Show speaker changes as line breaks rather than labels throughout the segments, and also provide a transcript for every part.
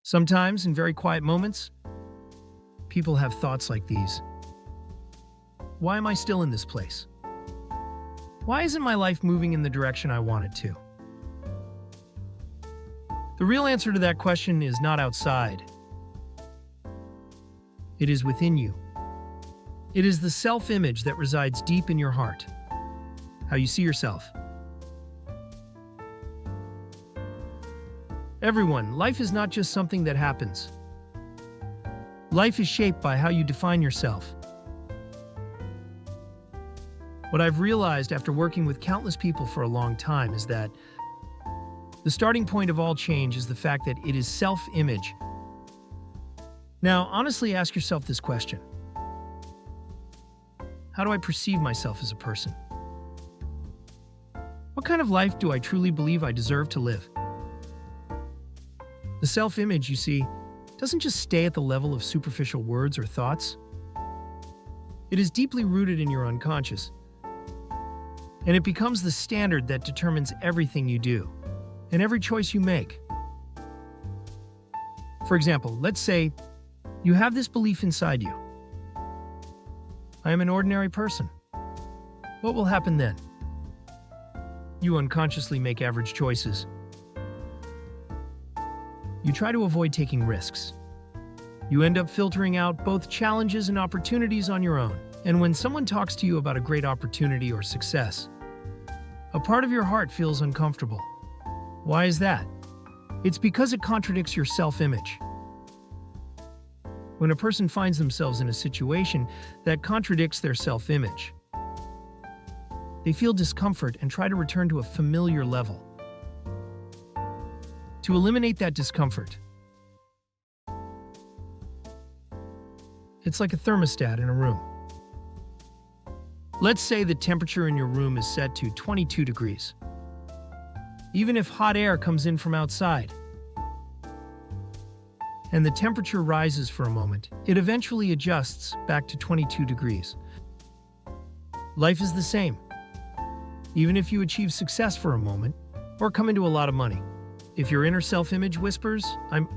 Sometimes, in very quiet moments, people have thoughts like these. Why am I still in this place? Why isn't my life moving in the direction I want it to? The real answer to that question is not outside. It is within you. It is the self-image that resides deep in your heart. How you see yourself. Everyone, life is not just something that happens. Life is shaped by how you define yourself. What I've realized after working with countless people for a long time is that the starting point of all change is the fact that it is self-image. Now, honestly ask yourself this question. How do I perceive myself as a person? What kind of life do I truly believe I deserve to live? The self-image, you see, doesn't just stay at the level of superficial words or thoughts. It is deeply rooted in your unconscious, and it becomes the standard that determines everything you do and every choice you make. For example, let's say you have this belief inside you. I am an ordinary person. What will happen then? You unconsciously make average choices. You try to avoid taking risks. You end up filtering out both challenges and opportunities on your own. And when someone talks to you about a great opportunity or success, a part of your heart feels uncomfortable. Why is that? It's because it contradicts your self-image. When a person finds themselves in a situation that contradicts their self-image, they feel discomfort and try to return to a familiar level. To eliminate that discomfort, it's like a thermostat in a room. Let's say the temperature in your room is set to 22 degrees. Even if hot air comes in from outside, and the temperature rises for a moment, it eventually adjusts back to 22 degrees. Life is the same. Even if you achieve success for a moment, or come into a lot of money, if your inner self-image whispers, "I'm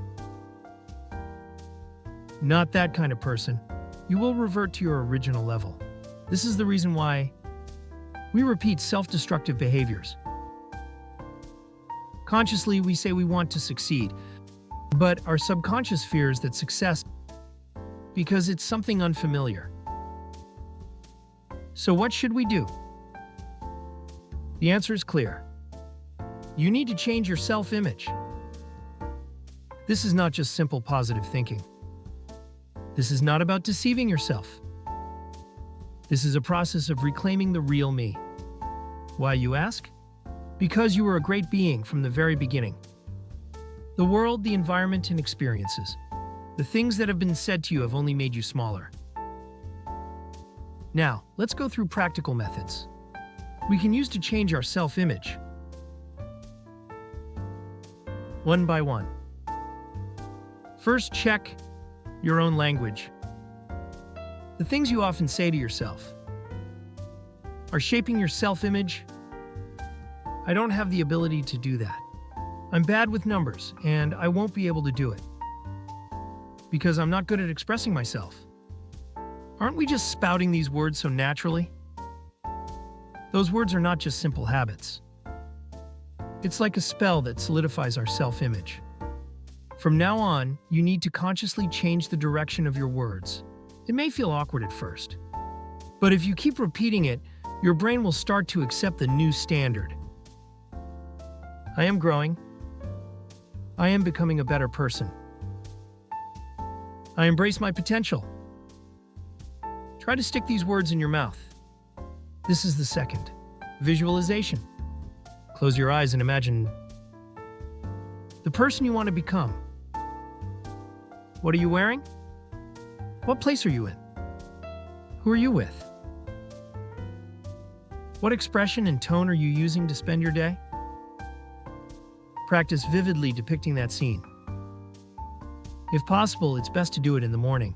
not that kind of person," you will revert to your original level. This is the reason why we repeat self-destructive behaviors. Consciously, we say we want to succeed, but our subconscious fears that success because it's something unfamiliar. So what should we do? The answer is clear. You need to change your self-image. This is not just simple positive thinking. This is not about deceiving yourself. This is a process of reclaiming the real me. Why, you ask? Because you were a great being from the very beginning. The world, the environment, and experiences, the things that have been said to you have only made you smaller. Now, let's go through practical methods we can use to change our self-image. One by one. First, check your own language. The things you often say to yourself are shaping your self-image. I don't have the ability to do that. I'm bad with numbers, and I won't be able to do it because I'm not good at expressing myself. Aren't we just spouting these words so naturally? Those words are not just simple habits. It's like a spell that solidifies our self-image. From now on, you need to consciously change the direction of your words. It may feel awkward at first, but if you keep repeating it, your brain will start to accept the new standard. I am growing. I am becoming a better person. I embrace my potential. Try to stick these words in your mouth. This is the second. Visualization. Close your eyes and imagine the person you want to become. What are you wearing? What place are you in? Who are you with? What expression and tone are you using to spend your day? Practice vividly depicting that scene. If possible, it's best to do it in the morning,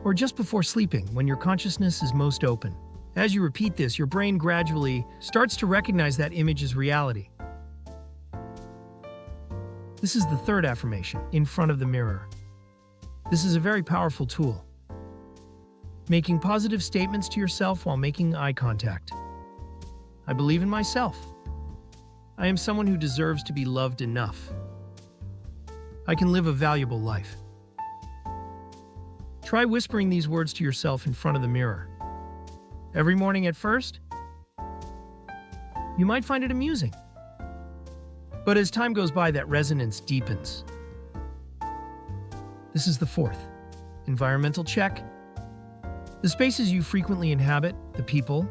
or just before sleeping when your consciousness is most open. As you repeat this, your brain gradually starts to recognize that image as reality. This is the third affirmation, in front of the mirror. This is a very powerful tool. Making positive statements to yourself while making eye contact. I believe in myself. I am someone who deserves to be loved enough. I can live a valuable life. Try whispering these words to yourself in front of the mirror. Every morning at first, you might find it amusing. But as time goes by, that resonance deepens. This is the fourth. Environmental check. The spaces you frequently inhabit, the people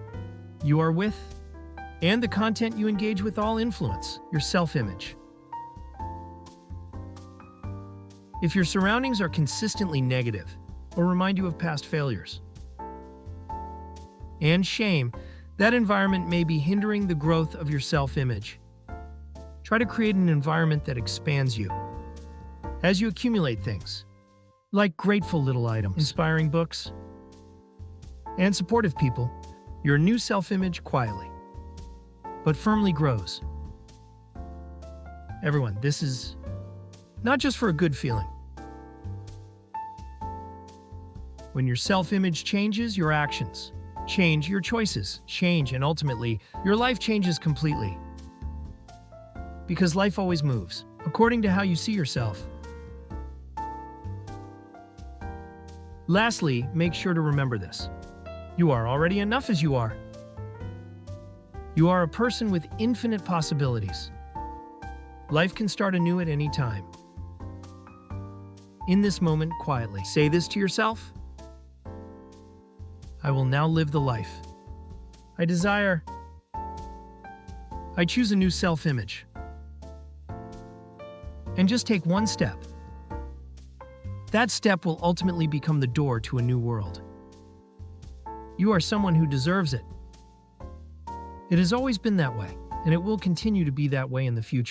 you are with, and the content you engage with all influence your self-image. If your surroundings are consistently negative or remind you of past failures and shame, that environment may be hindering the growth of your self-image. Try to create an environment that expands you. As you accumulate things, like grateful little items, inspiring books, and supportive people, your new self-image quietly, but firmly grows. Everyone, this is not just for a good feeling. When your self-image changes, your actions change, your choices change, and ultimately, your life changes completely. Because life always moves, according to how you see yourself. Lastly, make sure to remember this. You are already enough as you are. You are a person with infinite possibilities. Life can start anew at any time. In this moment, quietly, say this to yourself. I will now live the life I desire. I choose a new self-image. And just take one step. That step will ultimately become the door to a new world. You are someone who deserves it. It has always been that way, and it will continue to be that way in the future.